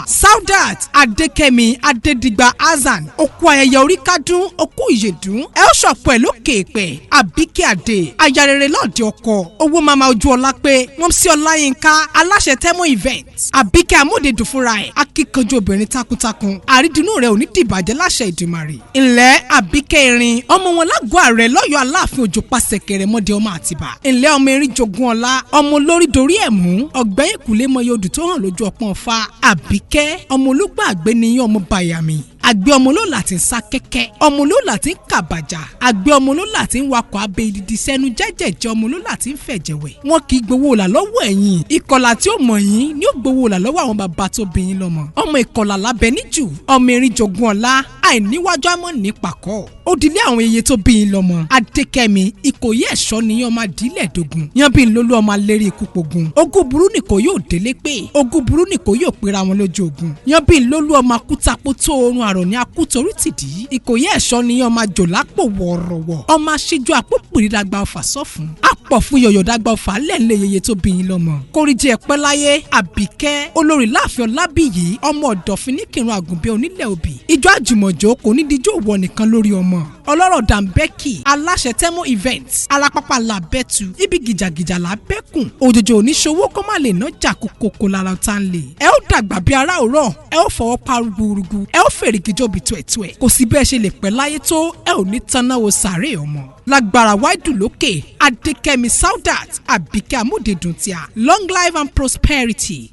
Saudat Adekemi Adedigba Hasan okú ayẹyẹ orí kádún okú ìyèdún ẹ ó ṣọ̀pọ̀ ẹ̀ lókè èpẹ̀ Abike Ade ayarere lọ́ọ̀dẹ ọkọ owó mama ojú ọlá pé wọ́n sí Ọláyínká aláṣẹ Temo Events Abike Amodedun fúnra ẹ̀ akíkanjú obìnrin takuntakun àrídùnnú rẹ̀ ò ní dìbàjẹ́ láṣẹ Ìdùmarè ńlẹ́ Abike erin ọmọ wọn lágọ̀ọ́ ààrẹ lọ́yọ̀ọ́ Aláàfin Òjó pàṣẹkẹrẹ mọ́dẹ ọmọ Àtìbà ńlẹ́ ọmọ erin jogun ọlá ọmọ olórí dorí ẹ̀ mú ọ̀gbẹ́yìn kùlé mọ yodù tó hàn lójú ọpọ́n fa Abike ọmọ olúgbà àgbẹ̀ níyàn ọmọ bayami àgbẹ̀ ọmọ olóòlà tí ń sá kẹ́kẹ́ ọmọ olóòlà tí ń kàbàjà àgbẹ̀ ọmọ olóòlà tí ń wakọ̀ abẹ́ ìdìdì sẹ́nu jẹ́jẹ̀jẹ́ ọmọ olóòlà tí ń fẹ̀jẹ̀wẹ̀ wọn kì í gbowó ọ̀là lọ́wọ́ ẹ̀yìn ìkọlà tí ó mọ̀ yín ni ó gbowó ọ̀là lọ́wọ́ àwọn bàbá tó bí yín lọ́mọ ọmọ ìkọlà lábẹ́ níjù ọmọ erin jogun ọ̀la àìníwájú àmọ́ ní pàkọ́ òdìlé àwọn iye tó bí yín lọ́mọ Adékẹ́mi Ìkòyí ẹ̀ṣọ́ ni ọmọ adílẹ̀ dogun yan bí lólú ọmọ alérí ikú pogun ogún burú nìkò yóò délé pé ogún burú nìkò yóò pera wọn lójú ogun yan bí lólú ọmọ akútapó tó oorun àrò ní akútorí tìdí Ìkòyí ẹ̀ṣọ́ ni ọmọ àjòlápò wọ̀ọ̀rọ̀wọ̀ ọmọ aṣíjú àpòpìrì dàgbà ọ̀fà sọ́fun àpọ̀ fún yọ̀yọ̀ dàgbà ọ̀fà lẹ́ńlẹ̀ yeye tó bí yín lọ́mọ kórìjì ẹ̀pẹ́ láyé Àbíkẹ́ olórí láàfin Ọlábíyì ọmọ ọ̀dọ̀fin ní kírun àgùnbẹ́ onílẹ̀ òbí ìjọ àjùmọ̀jò kò ní díjọ́ wọ nìkan lórí ọmọ ọlọ́rọ̀ dàmbẹ́kì aláṣẹ Temo Events alápápá làbẹ́tu ibi gìjàgìjà làbẹ́kùn òjòjò oníṣòwò kó má lè ná jà kókó lára tá ń lè ẹ ó dàgbà bí ara òrọ̀ ẹ ó fọwọ́ pa rúgbùrúgbù ẹ ó fèrè gíjọ́ bí tuẹ̀tuẹ̀ kò sí bẹ́ẹ̀ ṣe lè pẹ́ láyé tó ẹ ò ní tanáwo sàárè ọmọ lágbára wáìdù lókè Adékẹ́mi Saudat Abike Amodedun tíá long life and prosperity.